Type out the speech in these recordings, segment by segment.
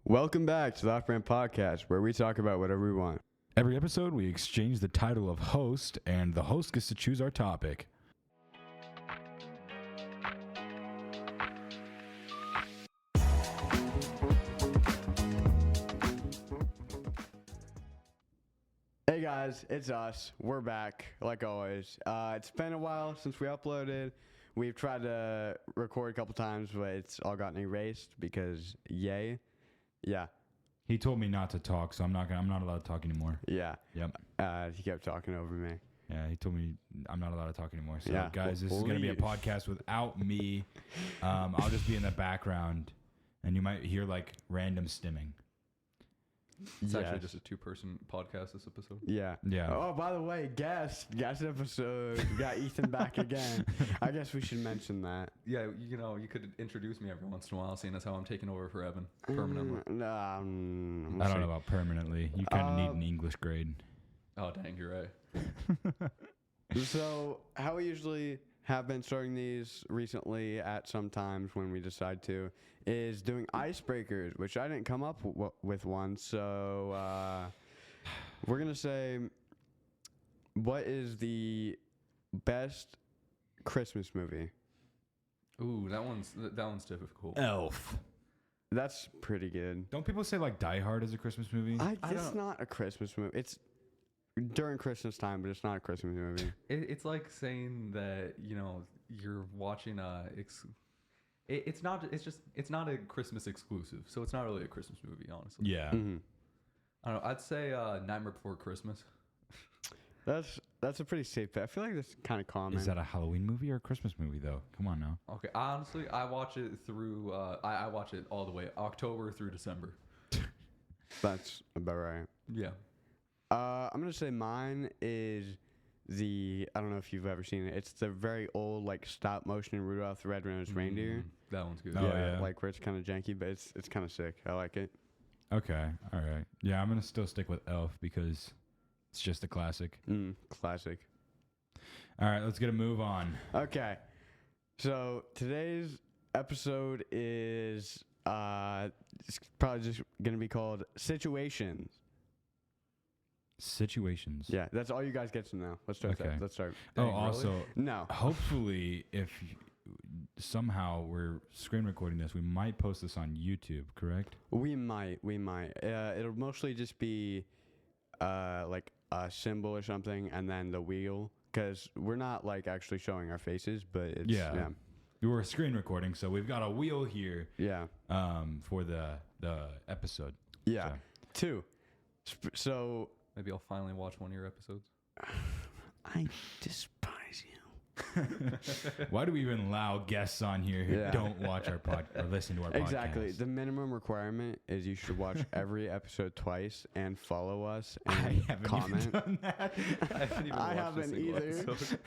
Welcome back to the Offbrand podcast, where we talk about whatever we want. Every episode, we exchange the title of host, and the host gets to choose our topic. Hey guys, it's us. We're back, like always. It's been a while since we uploaded. We've tried to record a couple times, but it's all gotten erased because yay. Yeah. He told me not to talk, so I'm not allowed to talk anymore. Yeah. Yep. He kept talking over me. Yeah, he told me I'm not allowed to talk anymore. So, Yeah, guys, this is we'll going to be a leave. podcast without me. I'll just be in the background, and you might hear, like, random stimming. It's actually Yes. just a two-person podcast this episode. Yeah. Yeah. Oh, by the way, guest episode. We got Ethan back again. I guess we should mention that. Yeah, you could introduce me every once in a while, seeing as how I'm taking over for Evan permanently. I don't know about permanently. You kind of need an English grade. Oh, dang, you're right. So, how we usually have been starting these recently at some times when we decide to is doing icebreakers, which I didn't come up with one. So, we're going to say, what is the best Christmas movie? Ooh, that one's difficult. Elf. That's pretty good. Don't people say, like, Die Hard is a Christmas movie? It's not a Christmas movie. It's during Christmas time, but it's not a Christmas movie. It's like saying that you're watching it's not a Christmas exclusive, so it's not really a Christmas movie, honestly. Yeah. Mm-hmm. I don't know. I'd say Nightmare Before Christmas. That's a pretty safe bet. I feel like that's kind of common. Is that a Halloween movie or a Christmas movie, though? Come on now. Okay, honestly, I watch it through. I watch it all the way October through December. That's about right. Yeah. I'm gonna say mine is I don't know if you've ever seen it. It's the very old like stop motion Rudolph the Red-Nosed Reindeer. That one's good. Oh, yeah. Like where it's kind of janky, but it's kind of sick. I like it. Okay. All right. Yeah, I'm going to still stick with Elf because it's just a classic. Classic. All right, let's get a move on. Okay, so today's episode is it's probably just gonna be called Situations. Situations. Yeah, that's all you guys get to know. Let's start. Okay. Let's start. Oh, Dang, really? also, No. hopefully, if somehow we're screen recording this, we might post this on YouTube, correct? We might. It'll mostly just be like a symbol or something, and then the wheel, because we're not like actually showing our faces, but it's Yeah. We were screen recording, so we've got a wheel here yeah. for the episode. Yeah. So. 2. So Maybe I'll finally watch one of your episodes. I despise you. Why do we even allow guests on here who don't watch our or listen to our podcast? Exactly. The minimum requirement is you should watch every episode twice and follow us and I haven't comment. even done that. I haven't even I watched a haven't single either. episode.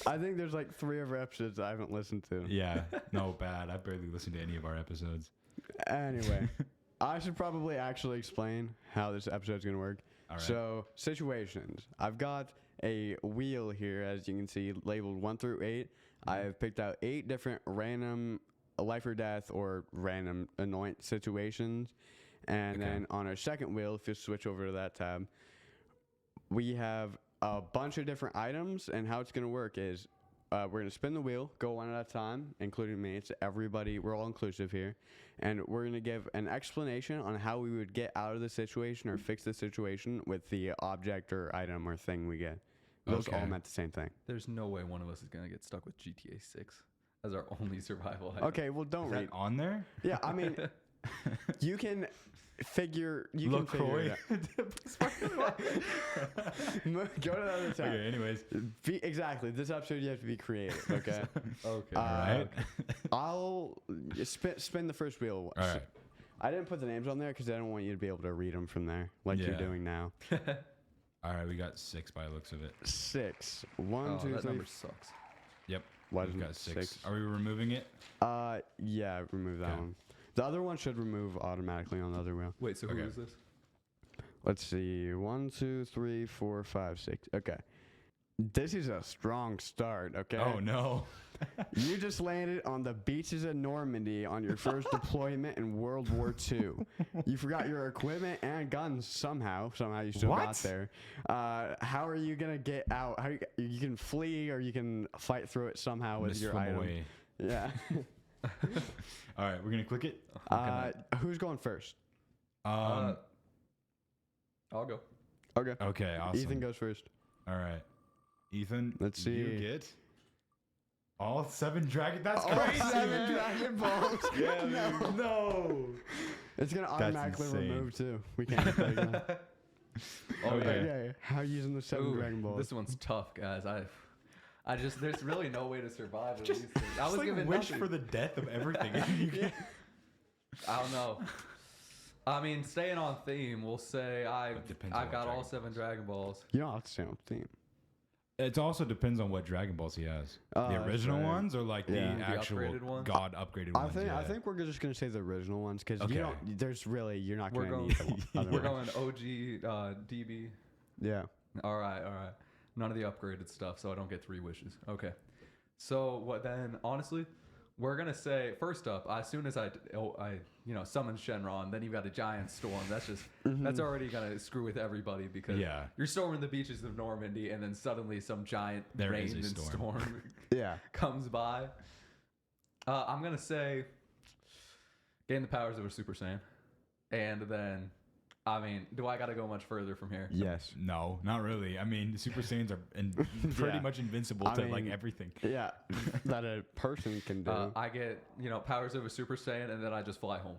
I think there's like 3 of our episodes I haven't listened to. Yeah, no, bad. I barely listened to any of our episodes. Anyway, I should probably actually explain how this episode's going to work. All right. So, situations. I've got a wheel here, as you can see, labeled 1 through 8. I have picked out 8 different random life or death or random annoying situations. And then on our second wheel, if you switch over to that tab, we have a bunch of different items. And how it's going to work is we're going to spin the wheel, go one at a time, including me. It's everybody. We're all inclusive here. And we're going to give an explanation on how we would get out of the situation or fix the situation with the object or item or thing we get. Those all meant the same thing. There's no way one of us is going to get stuck with GTA 6 as our only survival item. Okay, well, don't Is read. that on there? Yeah, I mean, you can figure. You can figure it out. Go to the other tab. Okay, anyways. Exactly. This episode, you have to be creative. Okay. Okay. All right. I'll spin the first wheel. All right. I didn't put the names on there because I don't want you to be able to read them from there like you're Yeah. doing now. All right, we got 6 by the looks of it. 6. 1, Oh, 2, that 3. number sucks. Yep. Why We've doesn't got 6. 6? Are we removing it? Yeah, remove that Okay. one. The other one should remove automatically on the other wheel. Wait, so who Okay. is this? Let's see. 1, 2, 3, 4, 5, 6. Okay. This is a strong start, okay? Oh, no. You just landed on the beaches of Normandy on your first deployment in World War II. You forgot your equipment and guns somehow. Somehow you still got What? there. How are you gonna get out? How you can flee or you can fight through it somehow with Just your swim item. away. Yeah. All right, we're gonna click it. Who's going first? I'll go. Okay. Okay, awesome. Ethan goes first. All right, Ethan. Let's see. You get all 7 dragon. That's All crazy. 7 man. Dragon Balls. Yeah, no. It's gonna automatically insane. remove too. We can't play again. Oh Okay. Okay. How are you using the 7 Ooh, Dragon Balls? This one's tough, guys. I just there's really no way to survive with Just, these things. I just was like given wish nothing. for the death of everything. You can- I don't know. I mean, staying on theme, we'll say It depends on I've what got all Dragon 7 Dragon Balls. You don't have to stay on theme. It also depends on what Dragon Balls he has. Oh, The that's original right. ones or like Yeah. the The actual upgraded ones? God upgraded I ones. think yeah. I think we're just gonna say the original ones because Okay. you don't. There's really you're not We're gonna going- need them. other We're ones. going OG DB. Yeah. All right. None of the upgraded stuff, so I don't get 3 wishes. Okay. So what then? Honestly, we're gonna say first up. As soon as I summon Shenron, then you've got a giant storm. That's just that's already gonna screw with everybody because Yeah. you're storming the beaches of Normandy, and then suddenly some giant There rain is a and storm. storm Yeah. comes by. I'm gonna say gain the powers of a Super Saiyan, and then I mean, do I gotta go much further from here? Yes. No, not really. I mean, the Super Saiyans are pretty Yeah. much invincible I to like mean, everything. Yeah. That a person can do. I get powers of a Super Saiyan, and then I just fly home.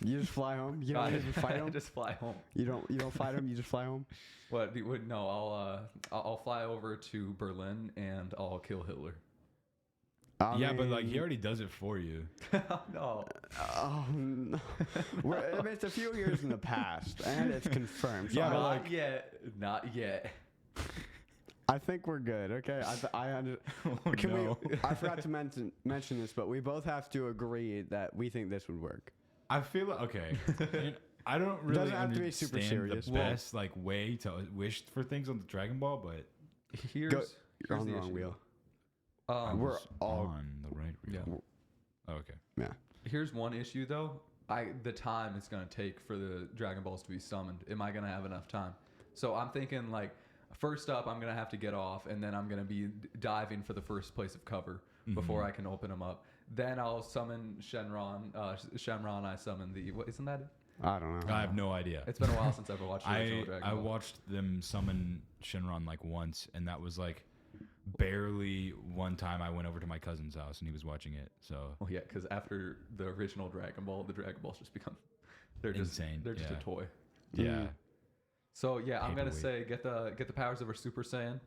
You just fly home. You don't I even fight them. just fly home. You don't fight them. You just fly home. What? No, I'll fly over to Berlin and I'll kill Hitler. Yeah, but like he already does it for you. No. Oh no. I mean, it's a few years in the past, and it's confirmed. So Yeah, I, but, Not yet. Not yet. I think we're good. Okay. Can No. I forgot to mention this, but we both have to agree that we think this would work. I feel like okay. And I don't really Doesn't have to be super understand serious. the Well- best like way to wish for things on the Dragon Ball, but Here's You're on the the wrong issue. wheel. We're was all- on the right wheel. Yeah. Oh, okay. Yeah. Here's one issue though. The time it's gonna take for the Dragon Balls to be summoned. Am I gonna have enough time? So I'm thinking like, first up, I'm gonna have to get off, and then I'm gonna be diving for the first place of cover before I can open them up. Then I'll summon Shenron. Shenron, I summon the. What, isn't that it? I don't know. I have no idea. It's been a while since I've watched the original I Dragon I Ball. watched them summon Shenron like once, and that was like barely one time I went over to my cousin's house and he was watching it. So Well, yeah, because after the original Dragon Ball, the Dragon Balls just become. They're just Insane, They're just yeah. a toy. yeah, So yeah, I'm gonna Paperweight. say get the powers of a Super Saiyan,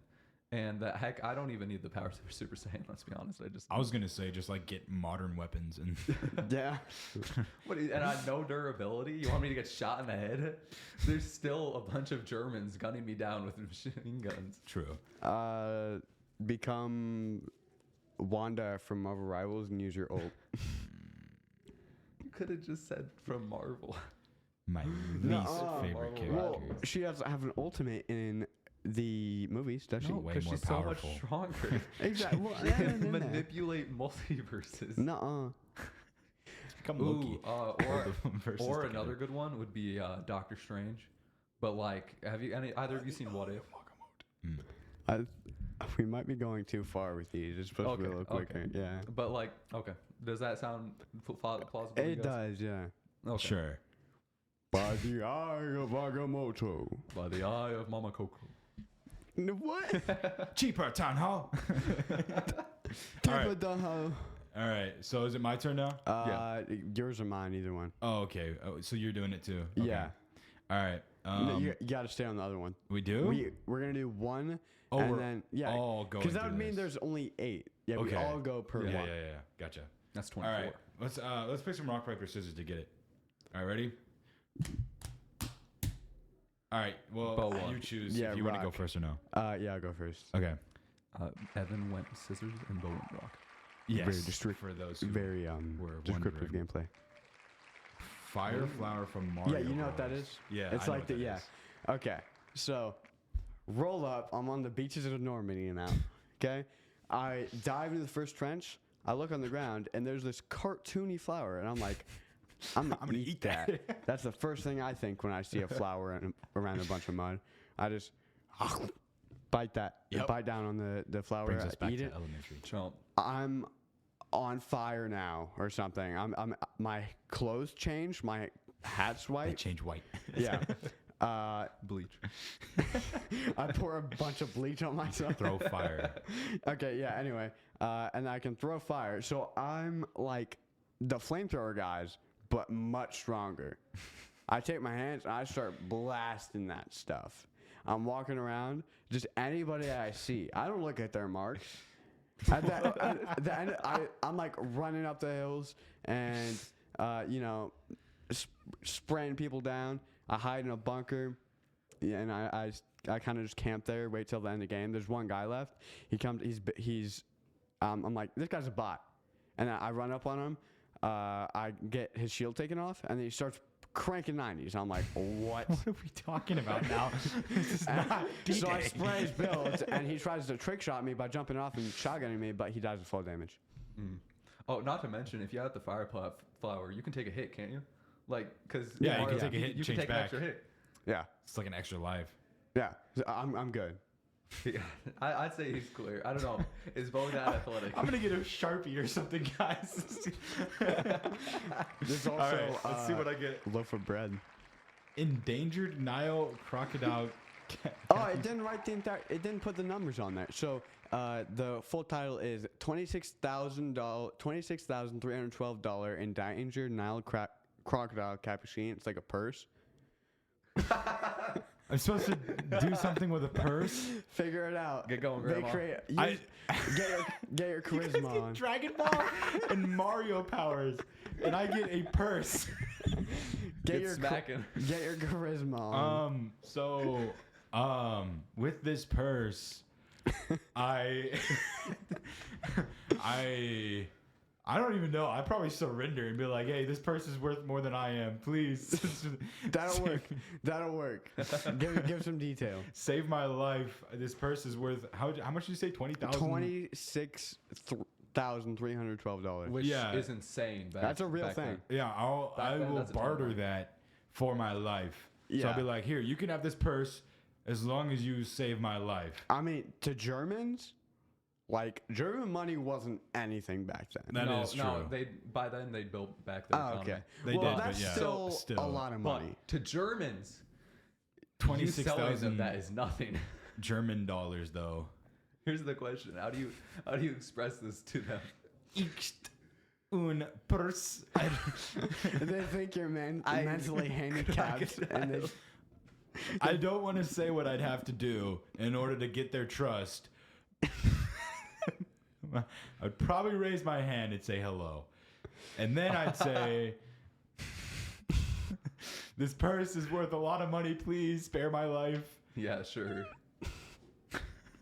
and heck, I don't even need the powers of a Super Saiyan. Let's be honest. I was gonna say just like get modern weapons and Yeah. And I know durability. You want me to get shot in the head? There's still a bunch of Germans gunning me down with machine guns. true. Become Wanda from Marvel Rivals and use your ult. You could have just said from Marvel. My No, least favorite Marvel character. Well, she has to have an ultimate in the movies, does she? No, way because more she's powerful. so much stronger. Exactly. Well, She can manipulate multiverses. Nuh-uh. Become Loki. Versus Or together. another good one would be Doctor Strange. But like, have you either of you seen What If? We might be going too far with these. It's supposed to be a little Okay, quicker. Yeah. But like, okay, does that sound plausible? to you It guys? does, yeah. Okay. Sure. By the eye of Agamotto. By the eye of Mama Coco. What? Cheaper town hall. All right. All All right. So is it my turn now? Yours or mine, either one. Oh, okay. Oh, so you're doing it too. Okay. Yeah. All right. No, you got to stay on the other one. we do. We're going to do one, Oh, and we're then, yeah. all going Because that through would mean this. there's only 8. Yeah, we Okay. all go per yeah, one. yeah, yeah. Gotcha. That's All 24. right. Let's play some rock paper scissors to get it. All right. Ready? All right. Well, Bo won. you choose Yeah, if you want to go rock. first or no. Yeah, I'll go first. Okay. Evan went scissors and Bo went rock. Yes. Very district- for those who Very were descriptive wondering. gameplay. Fire flower from Mario. Yeah, you know what that Bros. is? Yeah, It's I know like what the, that yeah. is. Okay, so roll up. I'm on the beaches of Normandy now. Okay, I dive into the first trench. I look on the ground, and there's this cartoony flower, and I'm like, I'm gonna eat that. That's the first thing I think when I see a flower around a bunch of mud. I just bite down on the flower. Brings us back eat to it. elementary. Chomp. I'm on fire now or something. I'm my clothes changed. My hat's They white. change white. Yeah. Bleach. I pour a bunch of bleach on myself. Throw fire. Okay, yeah, anyway. And I can throw fire. So I'm like the flamethrower guys, but much stronger. I take my hands and I start blasting that stuff. I'm walking around, just anybody that I see. I don't look at their marks. At the end, I'm like running up the hills and, spraying people down. I hide in a bunker, and I kind of just camp there, wait till the end of the game. There's one guy left. He comes. I'm like, this guy's a bot, and I run up on him. I get his shield taken off, and then he starts cranking 90s. I'm like, what? What are we talking about now? This is not D-Day. So I spray his builds, and he tries to trick shot me by jumping off and shotgunning me, but he dies with full damage. Mm. Oh, not to mention, if you have the fire flower, you can take a hit, can't you? Like, because Yeah, you can take a hit and you can change take an back. extra hit. Yeah, It's like an extra life. yeah. So I'm good. Yeah, I'd say he's clear. I don't know. Is Bo that athletic? I'm gonna get a Sharpie or something, guys. There's also All right, let's see what I get. loaf of bread. Endangered Nile crocodile. Oh, it didn't write the entire. It didn't put the numbers on there. So the full title is $26,312 endangered Nile crocodile capuchin. It's like a purse. I'm supposed to do something with a purse. Figure it out. Get going, They Grandma. create. Get your You guys charisma get on. Dragon Ball and Mario powers, and I get a purse. Get smacking. Get your charisma on. With this purse, I don't even know. I'd probably surrender and be like, hey, this purse is worth more than I am. Please. That'll work. That'll work. Give some detail. Save my life. This purse is worth, how much did you say? 20,000? $26,312. Which Yeah. is insane. That's a real thing. Yeah, I then, will that's a ton of barter money. that for my life. So Yeah. I'll be like, here, you can have this purse as long as you save my life. I mean, to Germans, like German money wasn't anything back then. That is true. No, by then they built back their economy. Okay. They well, did, but that's yeah. still Still. a lot of But money. to Germans, you 26,000 selling them that is nothing. German dollars, though. Here's the question: How do you express this to them? Ich un purse. They think you're mentally handicapped, and they. I don't want to say what I'd have to do in order to get their trust. I'd probably raise my hand and say hello. And then I'd say, this purse is worth a lot of money. Please spare my life. Yeah, sure.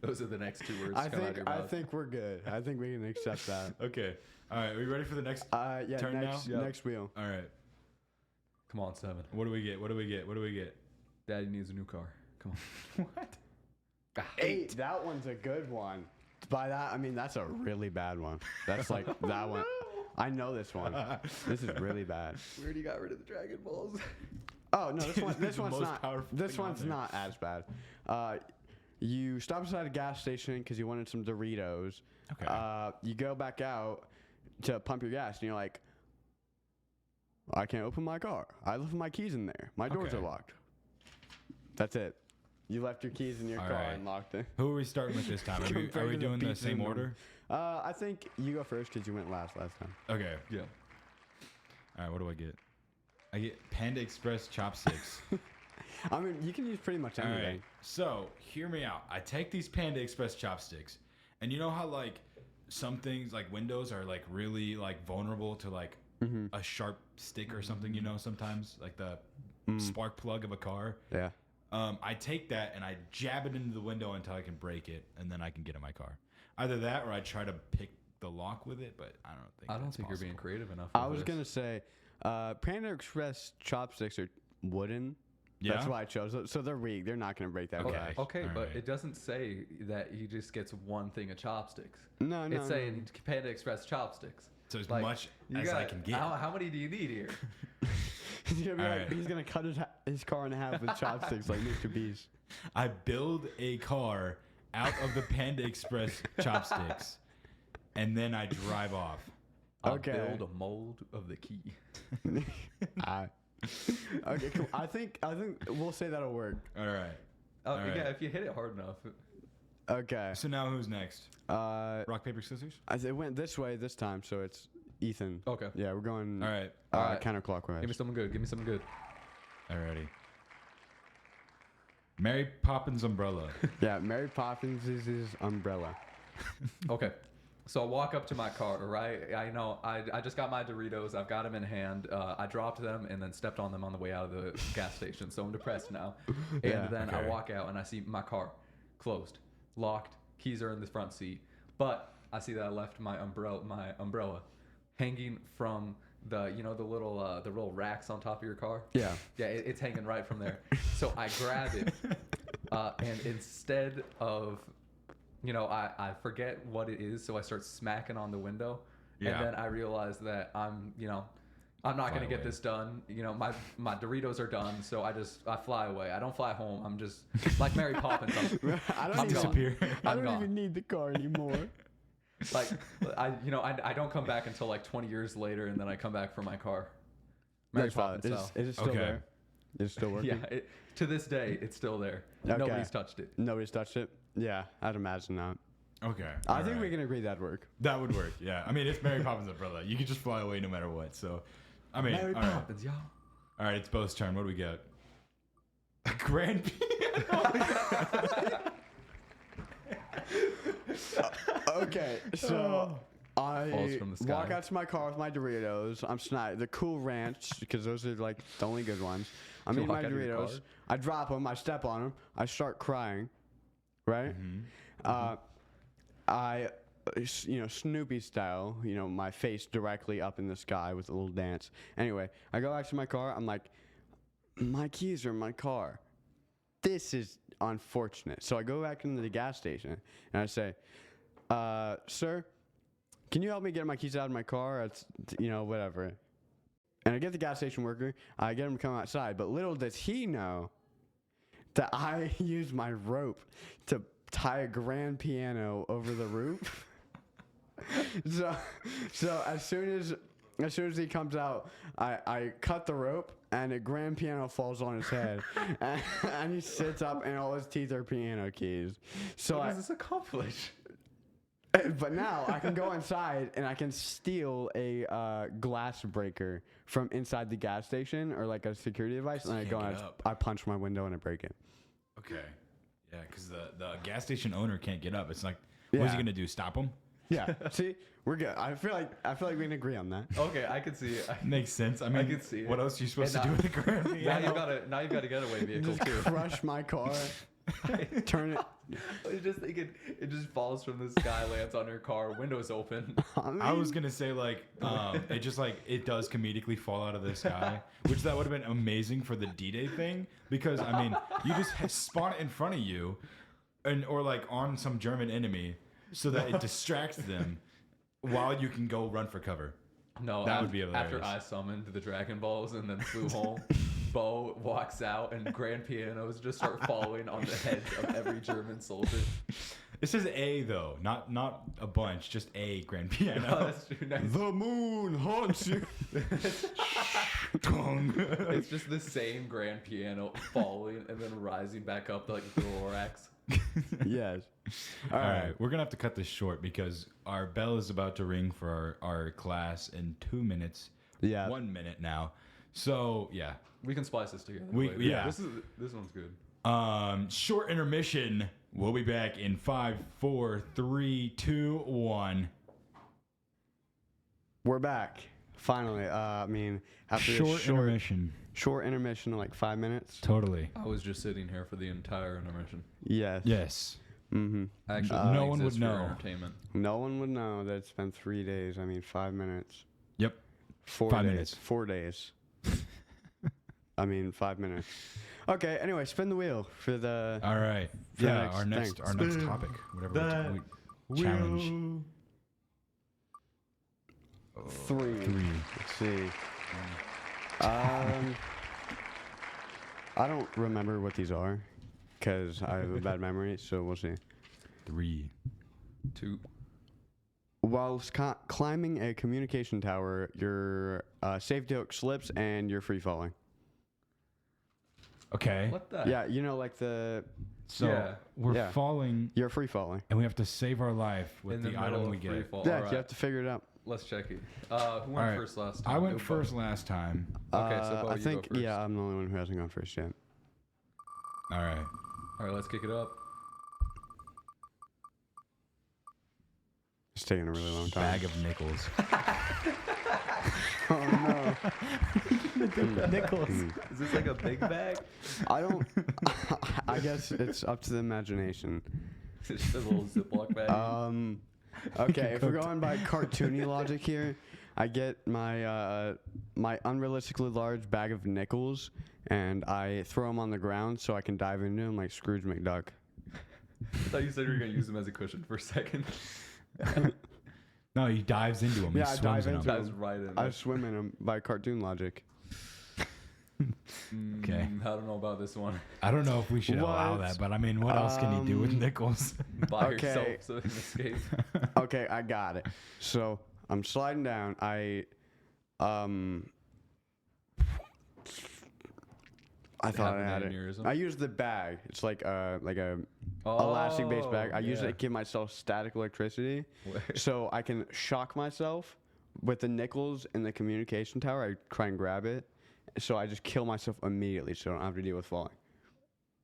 Those are the next two words. I come out of your think mouth. we're good. I think we can accept that. Okay. All right. Are we ready for the next Yeah. turn next, now? Yep. next wheel. All right. Come on, 7. What do we get? What do we get? What do we get? Daddy needs a new car. Come on. What? 8. That one's a good one. By that I mean that's a really bad one. That's like that one. I know this one. This is really bad. We already got rid of the Dragon Balls. Oh no, this The one's most not. powerful This thing on one's there. not as bad. You stop beside a gas station because you wanted some Doritos. Okay. You go back out to pump your gas, and you're like, I can't open my car. I left my keys in there. My doors Okay. are locked. That's it. You left your keys in your All car right. and locked it. Who are we starting with this time? Are Compared we to the doing the pizza same and the- order? I think you go first because you went last time. Okay. Yeah. All right. What do I get? I get Panda Express chopsticks. I mean, you can use pretty much All anything. right. So hear me out. I take these Panda Express chopsticks, and you know how like some things like windows are like really like vulnerable to like a sharp stick or something. You know, sometimes like the spark plug of a car. Yeah. I take that and I jab it into the window until I can break it, and then I can get in my car. Either that, or I try to pick the lock with it, but I don't think. I don't that's think you're being possible. creative enough. I was gonna say, Panda Express chopsticks are wooden, Yeah. That's why I chose it. So they're weak. They're not going to break that Okay. fast. Okay, All but right. it doesn't say that he just gets one thing of chopsticks. No, It's saying Panda Express chopsticks. So as Like, much you as I got- can get. How many do you need here? He's gonna be All like, right. he's gonna cut his car in half with chopsticks like Mr. Beast. I build a car out of the Panda Express chopsticks, and then I drive off. I'll Okay. build a mold of the key. Okay, cool. I think we'll say that'll work. All right. Oh, All yeah, right. if you hit it hard enough. Okay. So now who's next? Rock, paper, scissors? It went this way this time, so it's Ethan. Okay. Yeah, we're going All right. Alright. counterclockwise. Give me something good. Give me something good. Alrighty. Mary Poppins umbrella. Yeah, Mary Poppins is his umbrella. Okay. So I walk up to my car, right? I just got my Doritos. I've got them in hand. I dropped them and then stepped on them on the way out of the gas station. So I'm depressed now. And Yeah, then I okay. walk out and I see my car closed, locked. Keys are in the front seat. But I see that I left my umbrella hanging from the the little racks on top of your car. Yeah. Yeah, it's hanging right from there. So I grab it, and instead of, I forget what it is, so I start smacking on the window, Yeah. and then I realize that I'm not gonna get away. this done. My Doritos are done, so I fly away. I don't fly home. I'm just like Mary Poppins. I don't I'm even, gone. Disappear. I I'm don't gone. even need the car anymore. Like I don't come back until like 20 years later, and then I come back for my car. Mary That's valid. Poppins style. Is it still Okay. there? Is it still working? Yeah, to this day, it's still there. Okay. Nobody's touched it. Nobody's touched it? Yeah, I'd imagine not. Okay. I think alright. we can agree that'd work. That would work. Yeah. I mean, it's Mary Poppins umbrella. You could just fly away no matter what. So, I mean, Mary all right. Poppins, y'all. All right. It's Bo's turn. What do we got? A grand piano. Okay, so Falls I from the sky. walk out to my car with my Doritos. I'm the Cool Ranch because those are like the only good ones. I'm You eating my walk out of your Doritos. car? I drop them. I step on them. I start crying. Right. I, Snoopy style. My face directly up in the sky with a little dance. Anyway, I go back to my car. I'm like, my keys are in my car. This is unfortunate. So I go back into the gas station and I say, sir, can you help me get my keys out of my car? It's, whatever. And I get the gas station worker. I get him to come outside. But little does he know that I use my rope to tie a grand piano over the roof. so as soon as he comes out, I cut the rope and a grand piano falls on his head, and he sits up and all his teeth are piano keys. So What does this accomplish? but now I can go inside and I can steal a glass breaker from inside the gas station or like a security device, and I you go can't and get up. I punch my window and I break it. Okay. Yeah, because the gas station owner can't get up. It's like, what's Yeah. he gonna do? Stop him? Yeah, see, we're good. I feel like we can agree on that. Okay, I can see it. Makes sense. I mean, can see what it. else are you supposed And to do with a grand piano? Now you've got a getaway vehicle Just too. crush my car, turn it. It just falls from the sky, lands on your car, windows open. I was gonna say it does comedically fall out of the sky, which that would have been amazing for the D-Day thing, because I mean you just spawn it in front of you, or like on some German enemy, so that it distracts them while you can go run for cover. No, That would be after hilarious. I summoned the Dragon Balls and then flew home. Bo walks out and grand pianos just start falling on the heads of every German soldier. It says A though, not a bunch, just a grand piano. No, that's true. Nice. The moon haunts you. It's just the same grand piano falling and then rising back up like the Lorax. Yes. All right, we're gonna have to cut this short because our bell is about to ring for our class in 2 minutes. Yeah. 1 minute now. So yeah, We can splice this together. We- later. yeah. This one's good. short intermission. We'll be back in 5, 4, 3, 2, 1. We're back. Finally. After Short this intermission. short intermission, like 5 minutes. Totally. I was just sitting here for the entire intermission. Yes. Yes. Mm-hmm. Actually, no one would exists for know. Entertainment. No one would know that it's been 3 days. 5 minutes. Yep. 4 5 days. minutes. 4 days. 5 minutes. Okay. Anyway, spin the wheel for the. All right. For the Yeah, next our next thing. our next topic, whatever we challenge. 3. Let's see. I don't remember what these are, because I have a bad memory. So we'll see. 3. 2. Whilst climbing a communication tower, your safety hook slips and you're free falling. Okay. What the? Yeah, you know, like the. So Yeah. we're falling, You're free falling. and we have to save our life with In the middle item of we free get. fall. Yeah, All right. you have to figure it out. Let's check it. Who went All right. first last time? I went It was first last time. Okay, so Bo, I you go think first. yeah, I'm the only one who hasn't gone first yet. All right. All right, let's kick it up. It's taking a really long time. Bag of nickels. Oh no. Nickels. Is this like a big bag? I don't. I guess it's up to the imagination. It's just a little Ziploc bag. Okay, if we're going by cartoony logic here, I get my my unrealistically large bag of nickels and I throw them on the ground so I can dive into them like Scrooge McDuck. I thought you said you were gonna use them as a cushion for a second. No, he dives into them. Yeah, he I swims dive in into them. Dives right in. I there. swim in them by cartoon logic. Okay. I don't know about this one. I don't know if we should allow What? that, but I mean, what else can you do with nickels? By Okay. yourself so you can escape. Okay, I got it. So I'm sliding down. I thought I Have had an it. aneurysm? I used the bag. It's like a elastic-based bag. I use it to give myself static electricity, so I can shock myself with the nickels in the communication tower. I try and grab it, so I just kill myself immediately, so I don't have to deal with falling.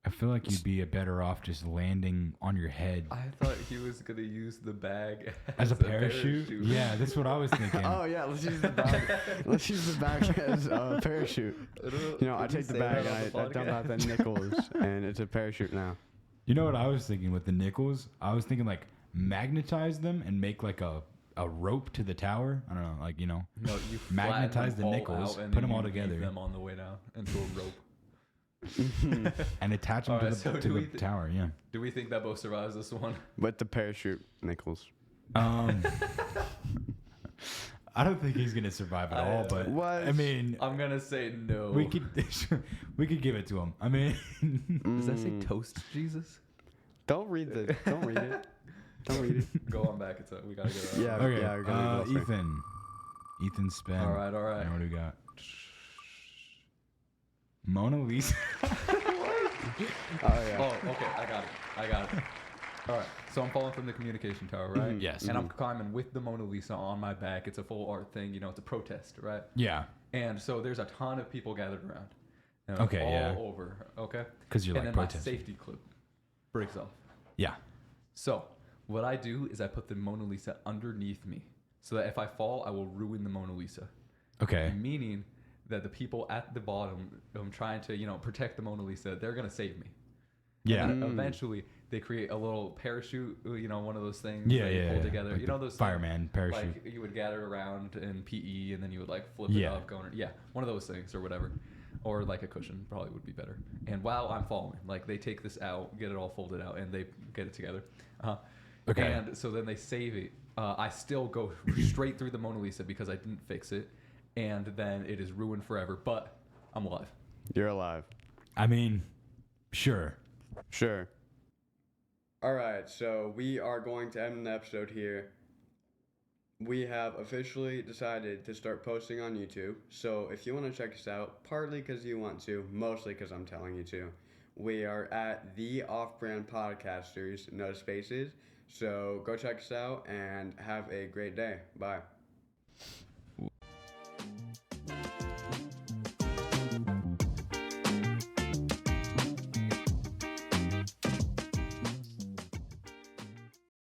I feel like you'd be better off just landing on your head I thought he was gonna use the bag as a parachute. Yeah, that's what I was thinking. Oh yeah, let's use the bag. Let's use the bag as a parachute. You know, I take the bag and I dump out the nickels, and it's a parachute now. You know what I was thinking with the nickels? I was thinking like magnetize them and make like a rope to the tower. I don't know, like, you know. No, you Magnetize flatten them the all nickels, out and put then them all you weave together. them on the way down into a rope. And attach them Alright, to so the, do we tower, yeah. Do we think that Bo survives this one? With the parachute nickels. I don't think he's gonna survive at all, but What? I mean, I'm gonna say no. we could give it to him. I mean, Does that say toast Jesus? Don't read it. Don't read it. Go on back. We gotta get it. Yeah. okay. Yeah, we gotta go first. Ethan spin. All right. And what do we got? Mona Lisa. Oh yeah. Oh, okay. I got it. All right. So I'm falling from the communication tower, right? Yes. And I'm climbing with the Mona Lisa on my back. It's a full art thing. You know, it's a protest, right? Yeah. And so there's a ton of people gathered around. And Okay, all yeah. over. Okay. Because you're And like then my protesting. safety clip breaks off. Yeah. So what I do is I put the Mona Lisa underneath me, so that if I fall, I will ruin the Mona Lisa. Okay. Meaning that the people at the bottom, I'm trying to, you know, protect the Mona Lisa, they're gonna save me. Yeah. And then eventually, they create a little parachute, you know, one of those things Yeah, that you yeah, pull yeah. together. Like You know the those fireman parachute. Like you would gather around in PE, and then you would like flip Yeah. it up, going, yeah, one of those things or whatever, or like a cushion probably would be better. And while I'm falling, like they take this out, get it all folded out, and they get it together. Okay. And so then they save it. I still go straight through the Mona Lisa because I didn't fix it, and then it is ruined forever. But I'm alive. You're alive. I mean, sure. Sure. All right, so we are going to end the episode here. We have officially decided to start posting on YouTube. So if you want to check us out, partly because you want to, mostly because I'm telling you to, we are at the Offbrand Podcasters, no spaces. So go check us out and have a great day. Bye.